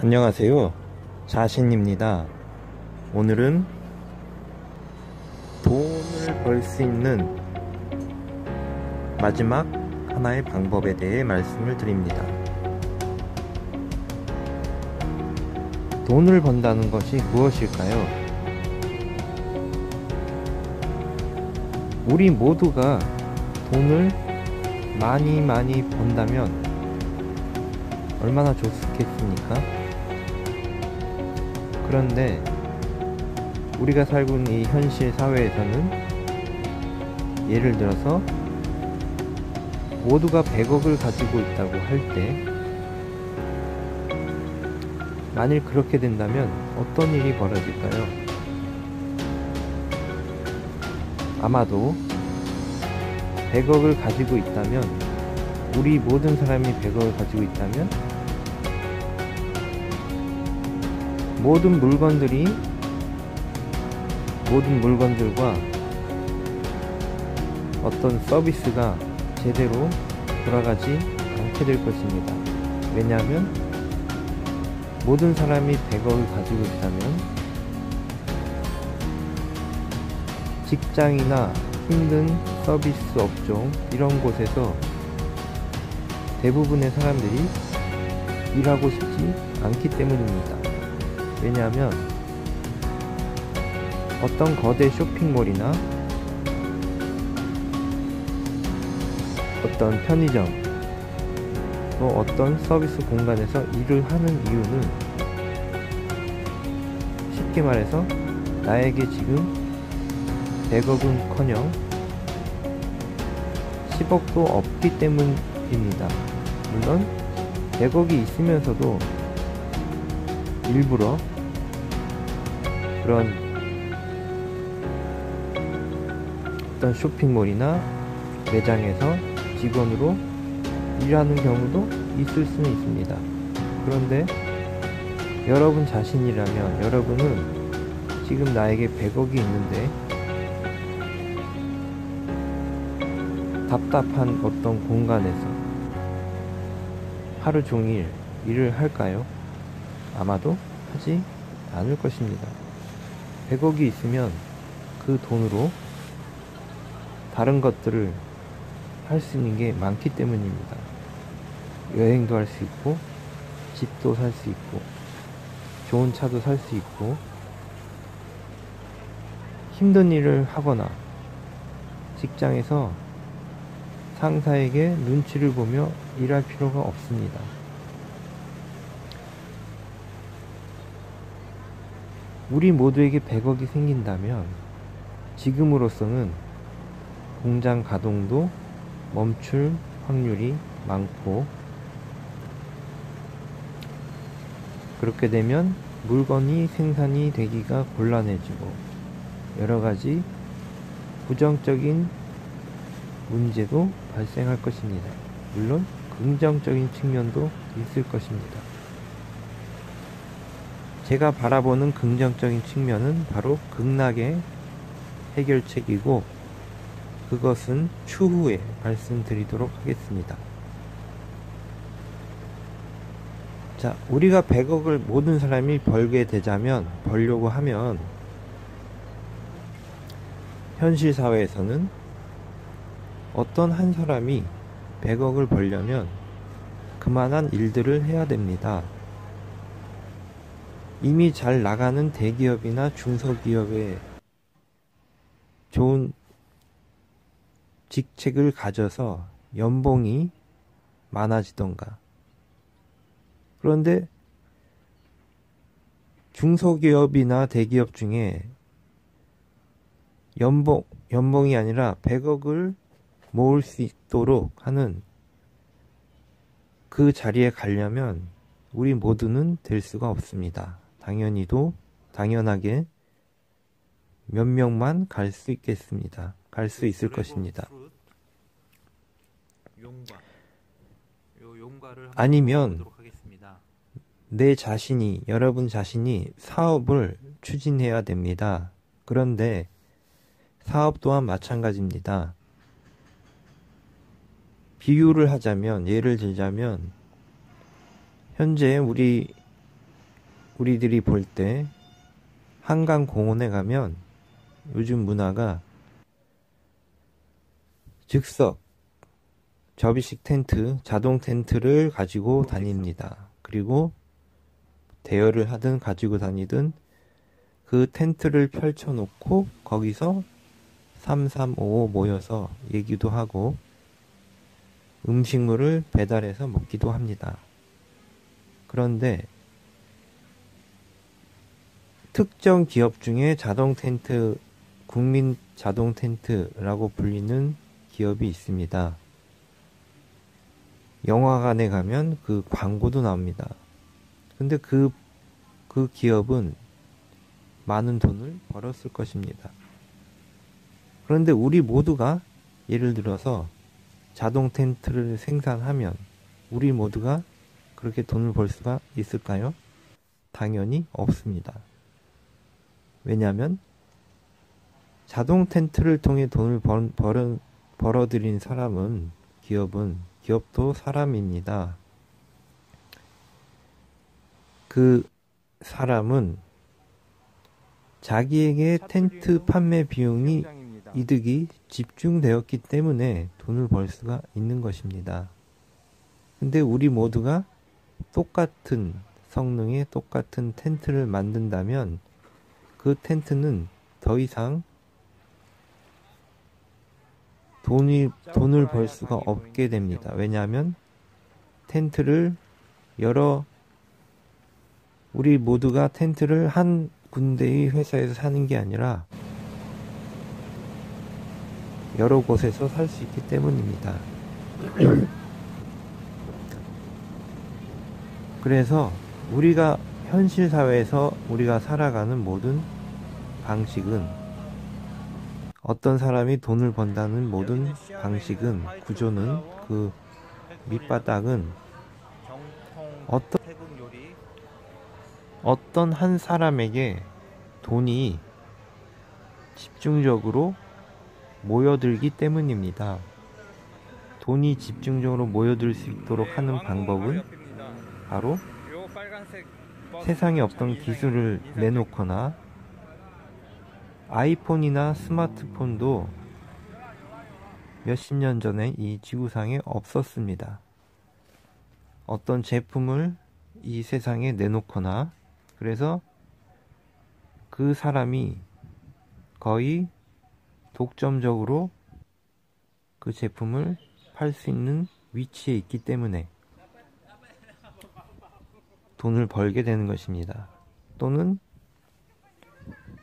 안녕하세요. 자신입니다. 오늘은 돈을 벌 수 있는 마지막 하나의 방법에 대해 말씀을 드립니다. 돈을 번다는 것이 무엇일까요? 우리 모두가 돈을 많이 번다면 얼마나 좋겠습니까? 그런데 우리가 살고 있는 이 현실 사회에서는 예를 들어서 모두가 100억을 가지고 있다고 할 때, 만일 그렇게 된다면 어떤 일이 벌어질까요? 아마도 100억을 가지고 있다면, 우리 모든 사람이 100억을 가지고 있다면 모든 물건들과 어떤 서비스가 제대로 돌아가지 않게 될 것입니다. 왜냐하면 모든 사람이 100억을 가지고 있다면 직장이나 힘든 서비스 업종 이런 곳에서 대부분의 사람들이 일하고 싶지 않기 때문입니다. 왜냐하면 어떤 거대 쇼핑몰이나 어떤 편의점, 또 어떤 서비스 공간에서 일을 하는 이유는 쉽게 말해서 나에게 지금 100억은커녕 10억도 없기 때문입니다. 물론 100억이 있으면서도 일부러 그런 어떤 쇼핑몰이나 매장에서 직원으로 일하는 경우도 있을 수는 있습니다. 그런데 여러분 자신이라면, 여러분은 지금 나에게 100억이 있는데 답답한 어떤 공간에서 하루 종일 일을 할까요? 아마도 하지 않을 것입니다. 100억이 있으면 그 돈으로 다른 것들을 할 수 있는 게 많기 때문입니다. 여행도 할 수 있고, 집도 살 수 있고, 좋은 차도 살 수 있고, 힘든 일을 하거나 직장에서 상사에게 눈치를 보며 일할 필요가 없습니다. 우리 모두에게 100억이 생긴다면 지금으로서는 공장 가동도 멈출 확률이 많고, 그렇게 되면 물건이 생산이 되기가 곤란해지고 여러가지 부정적인 문제도 발생할 것입니다. 물론 긍정적인 측면도 있을 것입니다. 제가 바라보는 긍정적인 측면은 바로 극락의 해결책이고, 그것은 추후에 말씀드리도록 하겠습니다. 자, 우리가 100억을 모든 사람이 벌려고 하면 현실 사회에서는 어떤 한 사람이 100억을 벌려면 그만한 일들을 해야 됩니다. 이미 잘 나가는 대기업이나 중소기업에 좋은 직책을 가져서 연봉이 많아지던가, 그런데 중소기업이나 대기업 중에 연봉이 아니라 100억을 모을 수 있도록 하는 그 자리에 가려면 우리 모두는 될 수가 없습니다. 당연하게 몇 명만 갈 수 있겠습니다. 갈 수 있을 것입니다. 아니면 여러분 자신이 사업을 추진해야 됩니다. 그런데 사업 또한 마찬가지입니다. 비유를 하자면, 예를 들자면, 현재 우리 우리들이 볼 때 한강 공원에 가면 요즘 문화가 즉석 접이식 텐트, 자동 텐트를 가지고 다닙니다. 그리고 대여를 하든 가지고 다니든 그 텐트를 펼쳐놓고 거기서 335 모여서 얘기도 하고 음식물을 배달해서 먹기도 합니다. 그런데 특정 기업 중에 자동 텐트, 국민 자동 텐트라고 불리는 기업이 있습니다. 영화관에 가면 그 광고도 나옵니다. 근데 그 기업은 많은 돈을 벌었을 것입니다. 그런데 우리 모두가 예를 들어서 자동 텐트를 생산하면 우리 모두가 그렇게 돈을 벌 수가 있을까요? 당연히 없습니다. 왜냐하면 자동 텐트를 통해 돈을 벌어들인 사람은 기업도 사람입니다. 그 사람은 자기에게 텐트 판매 비용이 이득이 집중되었기 때문에 돈을 벌 수가 있는 것입니다. 근데 우리 모두가 똑같은 성능의 똑같은 텐트를 만든다면 그 텐트는 더 이상 돈을 벌 수가 없게 됩니다. 왜냐하면 텐트를 우리 모두가 텐트를 한 군데의 회사에서 사는 게 아니라 여러 곳에서 살 수 있기 때문입니다. 그래서 우리가 현실 사회에서 우리가 살아가는 모든 방식은 어떤 사람이 돈을 번다는 모든 방식은 구조는 그 밑바닥은 어떤 한 사람에게 돈이 집중적으로 모여들기 때문입니다. 돈이 집중적으로 모여들 수 있도록 하는 방법은 바로 세상에 없던 기술을 내놓거나 아이폰이나 스마트폰도 몇십 년 전에 이 지구상에 없었습니다. 어떤 제품을 이 세상에 내놓거나 그래서 그 사람이 거의 독점적으로 그 제품을 팔 수 있는 위치에 있기 때문에 돈을 벌게 되는 것입니다. 또는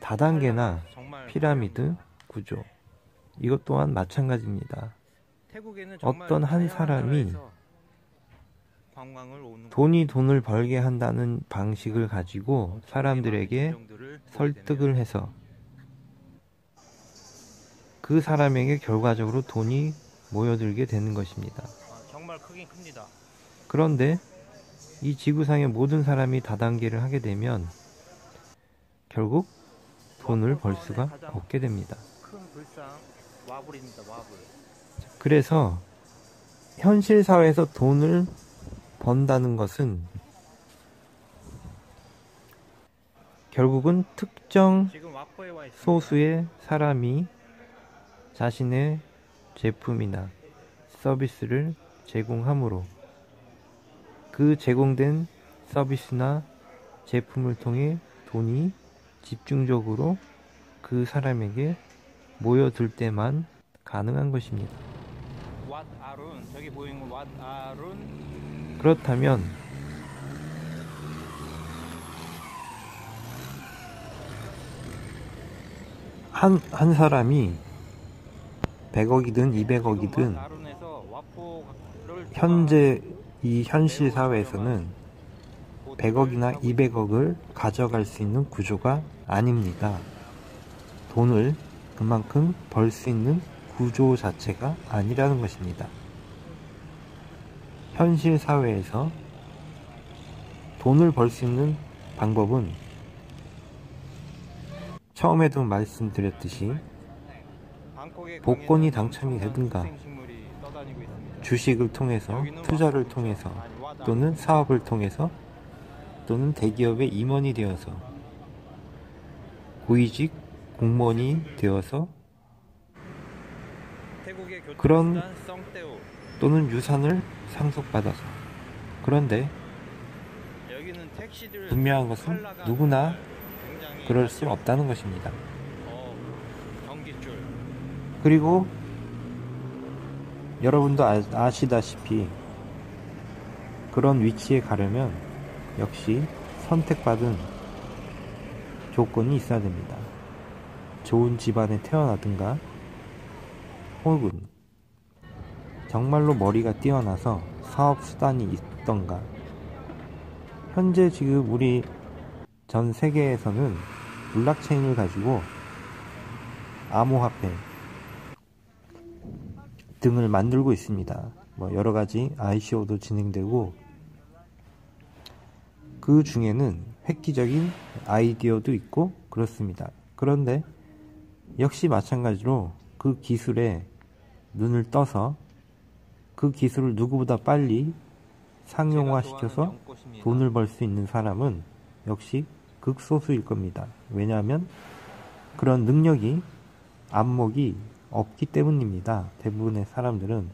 다단계나 피라미드 구조, 이것 또한 마찬가지입니다. 어떤 한 사람이 돈을 벌게 한다는 방식을 가지고 사람들에게 설득을 해서 그 사람에게 결과적으로 돈이 모여들게 되는 것입니다. 정말 크긴 큽니다. 그런데 이 지구상의 모든 사람이 다단계를 하게 되면 결국 돈을 벌 수가 없게 됩니다. 큰 불상 와불입니다. 와불. 그래서 현실 사회에서 돈을 번다는 것은 결국은 특정 소수의 사람이 자신의 제품이나 서비스를 제공함으로 그 제공된 서비스나 제품을 통해 돈이 집중적으로 그 사람에게 모여들 때만 가능한 것입니다. 저기 보이는 왓아룬. 그렇다면 한 사람이 100억이든 200억이든 현재 이 현실 사회에서는 100억이나 200억을 가져갈 수 있는 구조가 아닙니다. 돈을 그만큼 벌 수 있는 구조 자체가 아니라는 것입니다. 현실 사회에서 돈을 벌 수 있는 방법은 처음에도 말씀드렸듯이 복권이 당첨이 되든가 주식을 통해서 투자를 통해서 또는 사업을 통해서 또는 대기업의 임원이 되어서 고위직 공무원이 되어서 태국의 그런 교통수단 썽떼오. 또는 유산을 상속받아서. 그런데 여기는 택시들 분명한 것은 탈라가 누구나 굉장히 그럴 수 없다는 것입니다. 전기줄. 그리고 여러분도 아시다시피 그런 위치에 가려면 역시 선택받은 조건이 있어야 됩니다. 좋은 집안에 태어나든가 혹은 정말로 머리가 뛰어나서 사업수단이 있던가. 현재 지금 우리 전 세계에서는 블록체인을 가지고 암호화폐 등을 만들고 있습니다. 뭐 여러가지 ICO도 진행되고, 그 중에는 획기적인 아이디어도 있고 그렇습니다. 그런데 역시 마찬가지로 그 기술에 눈을 떠서 그 기술을 누구보다 빨리 상용화시켜서 돈을 벌 수 있는 사람은 역시 극소수일 겁니다. 왜냐하면 그런 능력이, 안목이 없기 때문입니다. 대부분의 사람들은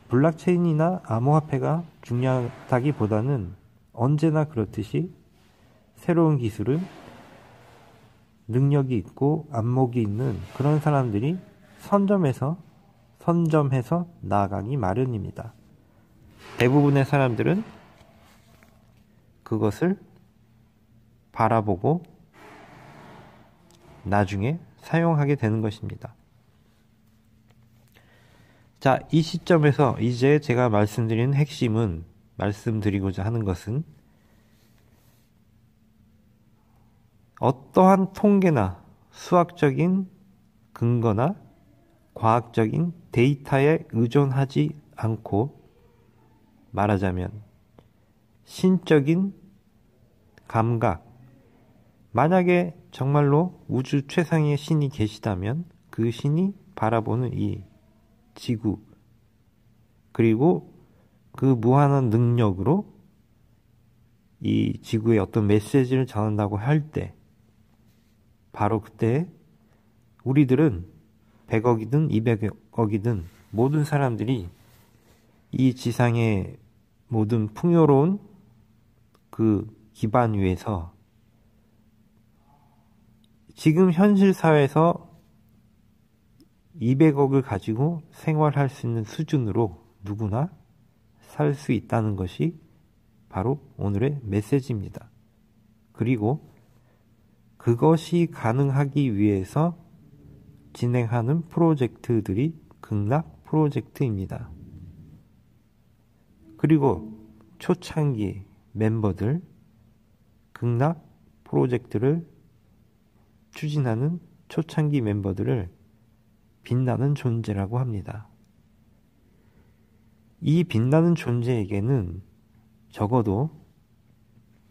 블록체인이나 암호화폐가 중요하다기보다는 언제나 그렇듯이 새로운 기술은 능력이 있고 안목이 있는 그런 사람들이 선점해서 나아가기 마련입니다. 대부분의 사람들은 그것을 바라보고 나중에 사용하게 되는 것입니다. 자, 이 시점에서 이제 제가 말씀드리는 핵심은, 말씀드리고자 하는 것은 어떠한 통계나 수학적인 근거나 과학적인 데이터에 의존하지 않고, 말하자면 신적인 감각, 만약에 정말로 우주 최상의 신이 계시다면 그 신이 바라보는 이 지구, 그리고 그 무한한 능력으로 이 지구에 어떤 메시지를 전한다고 할 때, 바로 그때 우리들은 100억이든 200억이든 모든 사람들이 이 지상의 모든 풍요로운 그 기반 위에서 지금 현실 사회에서 200억을 가지고 생활할 수 있는 수준으로 누구나 살 수 있다는 것이 바로 오늘의 메시지입니다. 그리고 그것이 가능하기 위해서 진행하는 프로젝트들이 극락 프로젝트입니다. 그리고 초창기 멤버들, 극락 프로젝트를 추진하는 초창기 멤버들을 빛나는 존재라고 합니다. 이 빛나는 존재에게는 적어도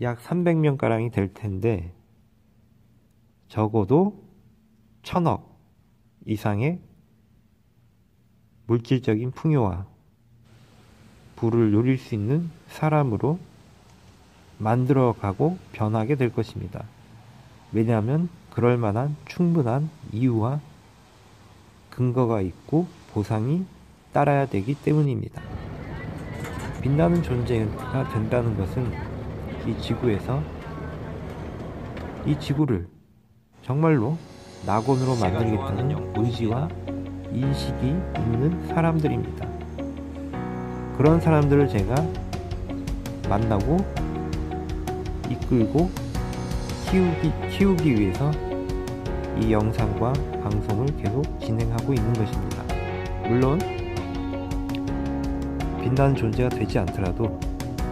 약 300명가량이 될 텐데, 적어도 1000억 이상의 물질적인 풍요와 부를 누릴 수 있는 사람으로 만들어가고 변하게 될 것입니다. 왜냐하면 그럴 만한 충분한 이유와 근거가 있고 보상이 따라야 되기 때문입니다. 빛나는 존재가 된다는 것은 이 지구에서 이 지구를 정말로 낙원으로 만들겠다는 의지와 인식이 있는 사람들입니다. 그런 사람들을 제가 만나고 이끌고 키우기 위해서 이 영상과 방송을 계속 진행하고 있는 것입니다. 물론 빛나는 존재가 되지 않더라도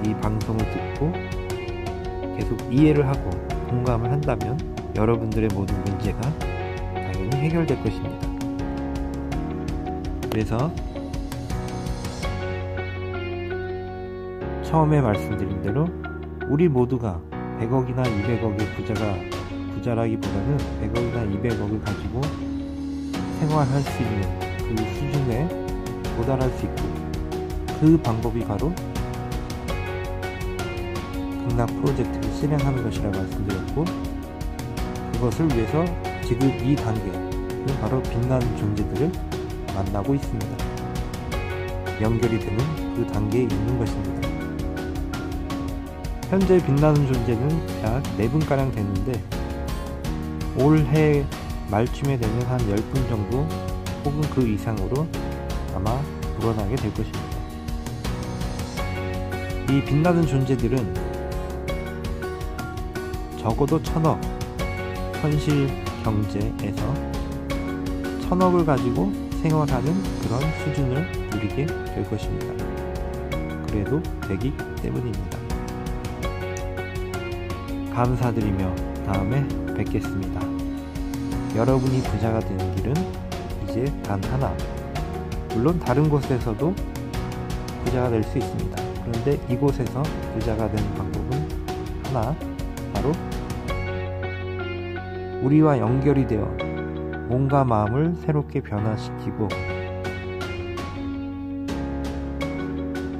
이 방송을 듣고 계속 이해를 하고 공감을 한다면 여러분들의 모든 문제가 당연히 해결될 것입니다. 그래서 처음에 말씀드린 대로 우리 모두가 100억이나 200억의 부자라기보다는 100억이나 200억을 가지고 생활할 수 있는 그 수준에 도달할 수 있고, 그 방법이 바로 극락 프로젝트를 실행하는 것이라고 말씀드렸고, 그것을 위해서 지금 이 단계는 바로 빛나는 존재들을 만나고 있습니다. 연결이 되는 그 단계에 있는 것입니다. 현재 빛나는 존재는 약 4분가량 됐는데, 올해 말쯤에 되면 한 10분 정도 혹은 그 이상으로 아마 불어나게 될 것입니다. 이 빛나는 존재들은 적어도 1000억, 현실 경제에서 1000억을 가지고 생활하는 그런 수준을 누리게 될 것입니다. 그래도 되기 때문입니다. 감사드리며 다음에 뵙겠습니다. 여러분이 부자가 되는 길은 이제 단 하나. 물론 다른 곳에서도 부자가 될 수 있습니다. 그런데 이곳에서 부자가 되는 방법은 하나, 바로 우리와 연결이 되어 몸과 마음을 새롭게 변화시키고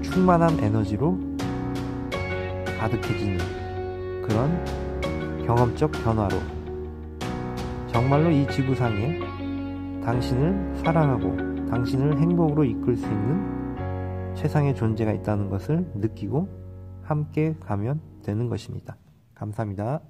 충만한 에너지로 가득해지는 그런 경험적 변화로 정말로 이 지구상에 당신을 사랑하고 당신을 행복으로 이끌 수 있는 세상의 존재가 있다는 것을 느끼고 함께 가면 되는 것입니다. 감사합니다.